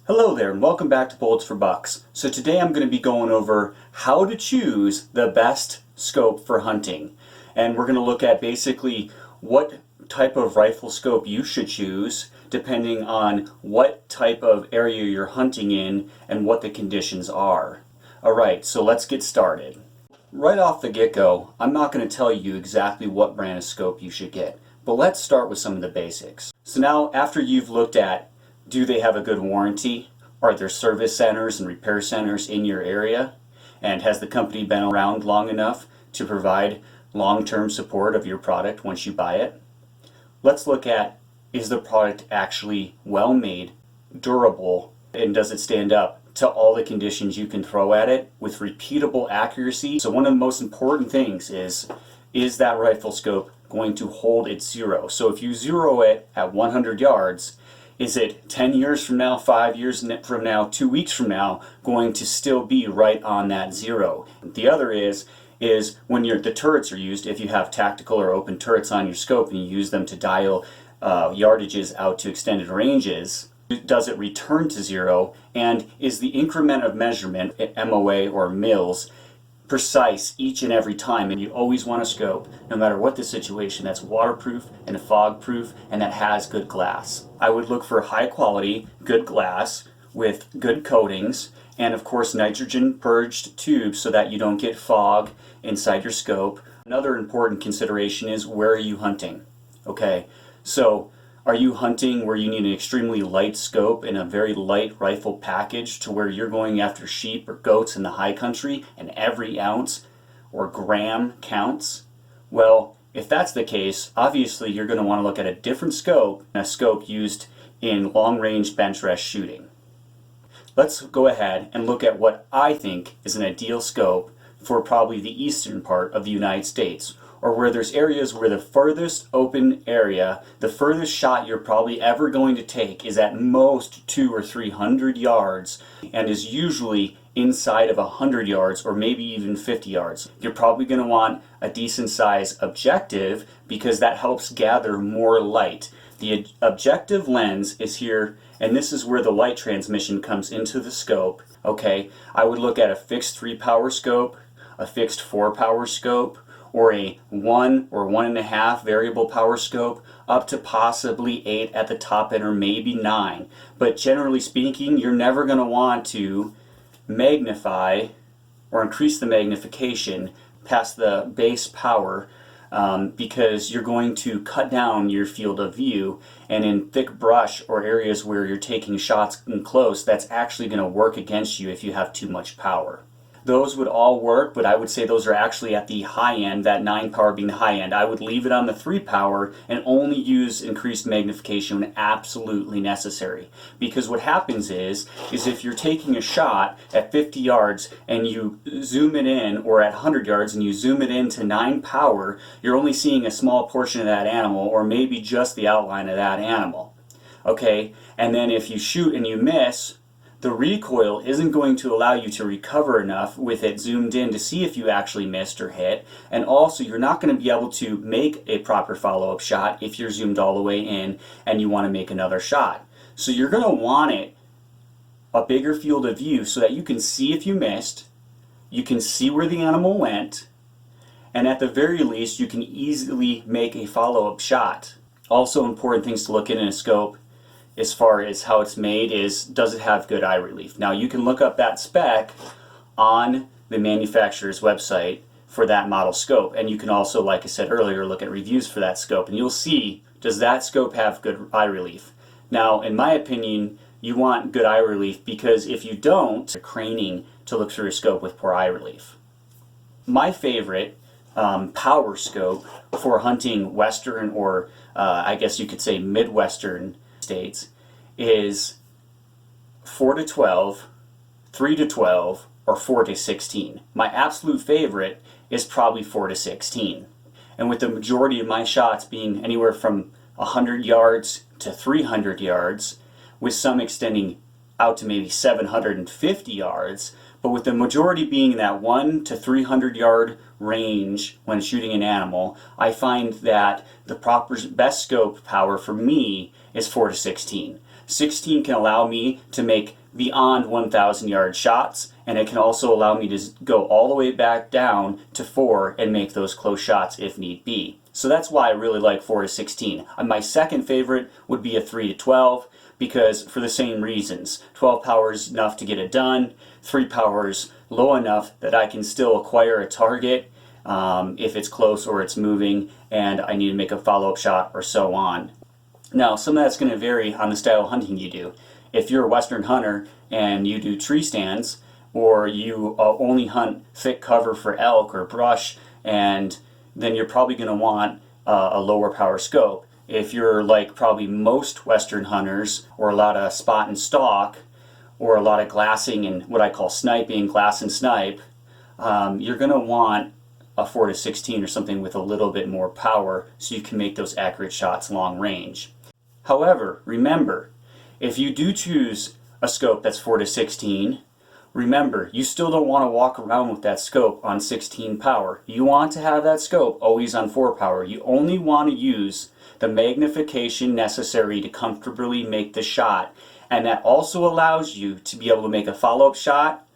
Hello there and welcome back to Bullets for Bucks. So today I'm going to be going over how to choose the best scope for hunting. And we're going to look at basically what type of rifle scope you should choose depending on what type of area you're hunting in and what the conditions are. Alright, so let's get started. Right off the get-go, I'm not going to tell you exactly what brand of scope you should get, but let's start with some of the basics. So now after you've looked at, do they have a good warranty? Are there service centers and repair centers in your area? And has the company been around long enough to provide long-term support of your product once you buy it? Let's look at, is the product actually well made, durable, and does it stand up to all the conditions you can throw at it with repeatable accuracy? So one of the most important things is that rifle scope going to hold its zero? So if you zero it at 100 yards, is it 10 years from now, 5 years from now, 2 weeks from now going to still be right on that zero? The other is when the turrets are used, if you have tactical or open turrets on your scope and you use them to dial yardages out to extended ranges, does it return to zero? And is the increment of measurement, MOA or mils, precise each and every time? And you always want a scope, no matter what the situation, that's waterproof and fog proof and that has good glass. I would look for high quality, good glass with good coatings, and of course nitrogen purged tubes so that you don't get fog inside your scope. Another important consideration is, where are you hunting? Okay, so are you hunting where you need an extremely light scope and a very light rifle package to where you're going after sheep or goats in the high country and every ounce or gram counts? Well, if that's the case, obviously you're going to want to look at a different scope, a scope used in long-range bench rest shooting. Let's go ahead and look at what I think is an ideal scope for probably the eastern part of the United States, or where there's areas where the furthest open area, the furthest shot you're probably ever going to take is at most 200 or 300 yards and is usually inside of 100 yards or maybe even 50 yards. You're probably going to want a decent size objective because that helps gather more light. The objective lens is here, and this is where the light transmission comes into the scope. Okay, I would look at a fixed 3-power scope, a fixed 4-power scope, or a 1 or 1.5 variable power scope, up to possibly 8 at the top end or maybe 9. But generally speaking, you're never going to want to magnify or increase the magnification past the base power because you're going to cut down your field of view, and in thick brush or areas where you're taking shots in close, that's actually going to work against you if you have too much power. Those would all work, but I would say those are actually at the high end, that 9 power being the high end. I would leave it on the 3 power and only use increased magnification when absolutely necessary. Because what happens is if you're taking a shot at 50 yards and you zoom it in, or at 100 yards and you zoom it in to 9 power, you're only seeing a small portion of that animal, or maybe just the outline of that animal. Okay, and then if you shoot and you miss, the recoil isn't going to allow you to recover enough with it zoomed in to see if you actually missed or hit, and also you're not going to be able to make a proper follow-up shot if you're zoomed all the way in and you want to make another shot. So you're going to want it a bigger field of view so that you can see if you missed, you can see where the animal went, and at the very least you can easily make a follow-up shot. Also important things to look at in a scope as far as how it's made is, does it have good eye relief? Now you can look up that spec on the manufacturer's website for that model scope, and you can also, like I said earlier, look at reviews for that scope and you'll see, does that scope have good eye relief? Now in my opinion, you want good eye relief, because if you don't, you're craning to look through a scope with poor eye relief. My favorite power scope for hunting western, or I guess you could say midwestern states, is 4 to 12, 3 to 12, or 4 to 16. My absolute favorite is probably 4 to 16. And with the majority of my shots being anywhere from 100 yards to 300 yards, with some extending out to maybe 750 yards, but with the majority being in that 1 to 300 yard range when shooting an animal, I find that the best scope power for me is 4 to 16. 16 can allow me to make beyond 1,000 yard shots, and it can also allow me to go all the way back down to 4 and make those close shots if need be. So that's why I really like 4 to 16. My second favorite would be a 3 to 12, because for the same reasons. 12 power is enough to get it done, 3 power is low enough that I can still acquire a target if it's close or it's moving and I need to make a follow-up shot or so on. Now, some of that's going to vary on the style of hunting you do. If you're a Western hunter and you do tree stands, or you only hunt thick cover for elk or brush, and then you're probably going to want a lower power scope. If you're like probably most Western hunters, or a lot of spot and stalk, or a lot of glassing and what I call sniping, glass and snipe, you're going to want a 4 to 16 or something with a little bit more power so you can make those accurate shots long range. However, remember, if you do choose a scope that's 4 to 16, remember, you still don't want to walk around with that scope on 16 power. You want to have that scope always on 4 power. You only want to use the magnification necessary to comfortably make the shot, and that also allows you to be able to make a follow-up shot,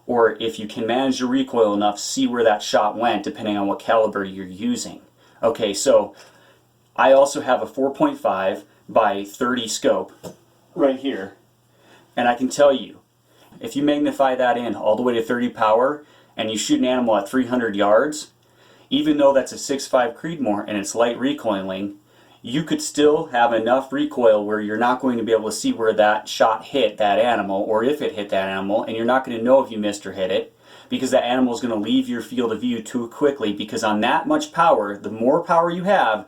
or if you can manage your recoil enough, see where that shot went depending on what caliber you're using. Okay, so I also have a 4.5 by 30 scope right here, and I can tell you, if you magnify that in all the way to 30 power and you shoot an animal at 300 yards, even though that's a 6.5 Creedmoor and it's light recoiling, you could still have enough recoil where you're not going to be able to see where that shot hit that animal, or if it hit that animal, and you're not going to know if you missed or hit it, because that animal is going to leave your field of view too quickly, because on that much power, the more power you have,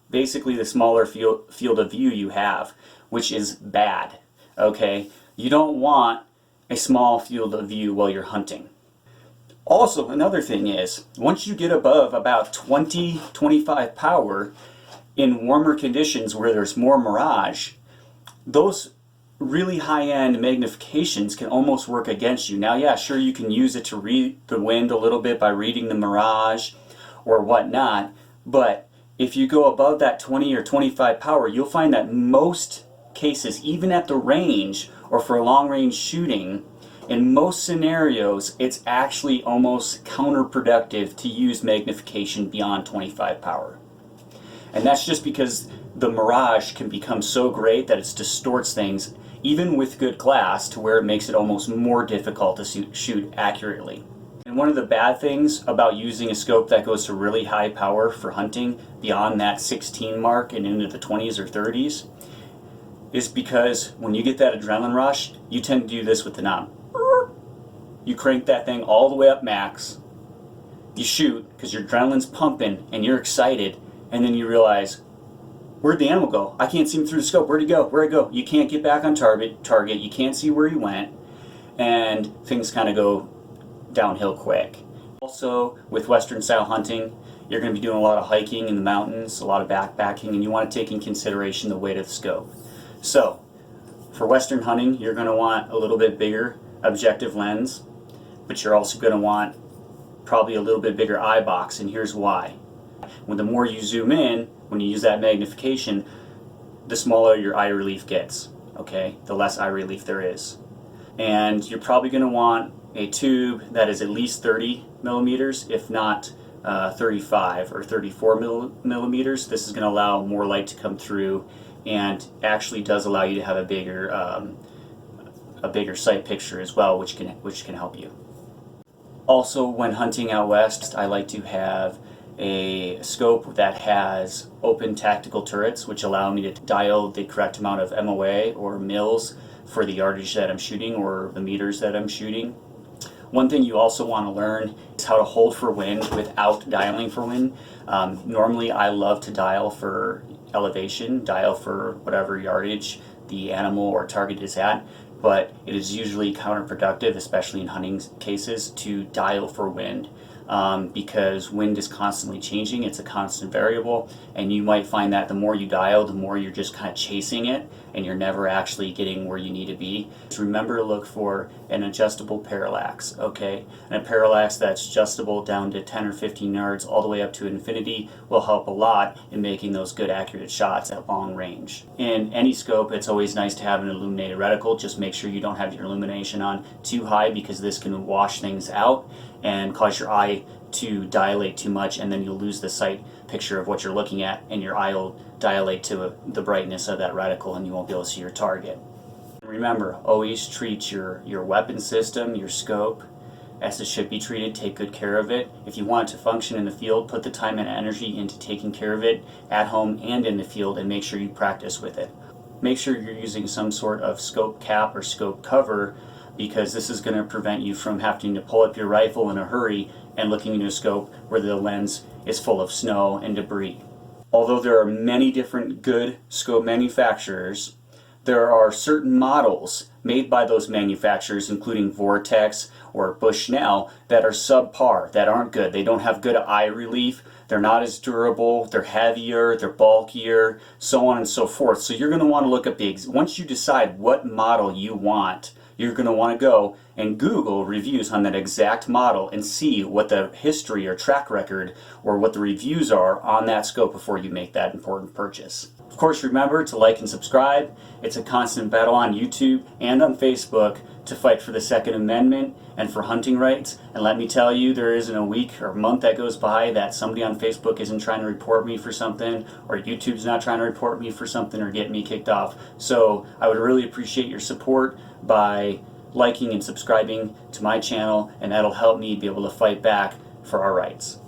basically the smaller field of view you have, which is bad. Okay? You don't want a small field of view while you're hunting. Also, another thing is, once you get above about 20-25 power, in warmer conditions where there's more mirage, those really high-end magnifications can almost work against you. Now, yeah, sure, you can use it to read the wind a little bit by reading the mirage or whatnot, but if you go above that 20 or 25 power, you'll find that most cases, even at the range or for long-range shooting, in most scenarios, it's actually almost counterproductive to use magnification beyond 25 power. And that's just because the mirage can become so great that it distorts things, even with good glass, to where it makes it almost more difficult to shoot accurately. And one of the bad things about using a scope that goes to really high power for hunting beyond that 16 mark and into the 20s or 30s is because when you get that adrenaline rush, you tend to do this with the knob. You crank that thing all the way up max, you shoot because your adrenaline's pumping and you're excited, and then you realize, where'd the animal go? I can't see him through the scope. Where'd he go? Where'd he go? You can't get back on target. You can't see where he went, and things kind of go downhill quick. Also, with Western style hunting, you're going to be doing a lot of hiking in the mountains, a lot of backpacking, and you want to take in consideration the weight of the scope. So, for Western hunting, you're going to want a little bit bigger objective lens, but you're also going to want probably a little bit bigger eye box, and here's why. When the more you zoom in, when you use that magnification, the smaller your eye relief gets, okay? The less eye relief there is. And you're probably going to want a tube that is at least 30 millimeters, if not 35 or 34 millimeters. This is going to allow more light to come through and actually does allow you to have a bigger sight picture as well, which can help you. Also, when hunting out west, I like to have a scope that has open tactical turrets, which allow me to dial the correct amount of MOA or mils for the yardage that I'm shooting or the meters that I'm shooting. One thing you also want to learn is how to hold for wind without dialing for wind. Normally I love to dial for elevation, dial for whatever yardage the animal or target is at, but it is usually counterproductive, especially in hunting cases, to dial for wind. because wind is constantly changing. It's a constant variable, and you might find that the more you dial, the more you're just kind of chasing it, and you're never actually getting where you need to be. So remember to look for an adjustable parallax, okay? And a parallax that's adjustable down to 10 or 15 yards all the way up to infinity will help a lot in making those good accurate shots at long range. In any scope, it's always nice to have an illuminated reticle. Just make sure you don't have your illumination on too high, because this can wash things out and cause your eye to dilate too much, and then you'll lose the sight picture of what you're looking at, and your eye will dilate to the brightness of that reticle, and you won't be able to see your target. Remember, always treat your weapon system, your scope, as it should be treated. Take good care of it. If you want it to function in the field, put the time and energy into taking care of it at home and in the field, and make sure you practice with it. Make sure you're using some sort of scope cap or scope cover, because this is going to prevent you from having to pull up your rifle in a hurry and looking into a scope where the lens is full of snow and debris. Although there are many different good scope manufacturers, there are certain models made by those manufacturers, including Vortex or Bushnell, that are subpar, that aren't good. They don't have good eye relief, they're not as durable, they're heavier, they're bulkier, so on and so forth. So you're going to want to look up once you decide what model you want, you're going to want to go and Google reviews on that exact model and see what the history or track record or what the reviews are on that scope before you make that important purchase. Of course, remember to like and subscribe. It's a constant battle on YouTube and on Facebook to fight for the Second Amendment and for hunting rights. And let me tell you, there isn't a week or month that goes by that somebody on Facebook isn't trying to report me for something, or YouTube's not trying to report me for something or get me kicked off. So I would really appreciate your support by liking and subscribing to my channel, and that'll help me be able to fight back for our rights.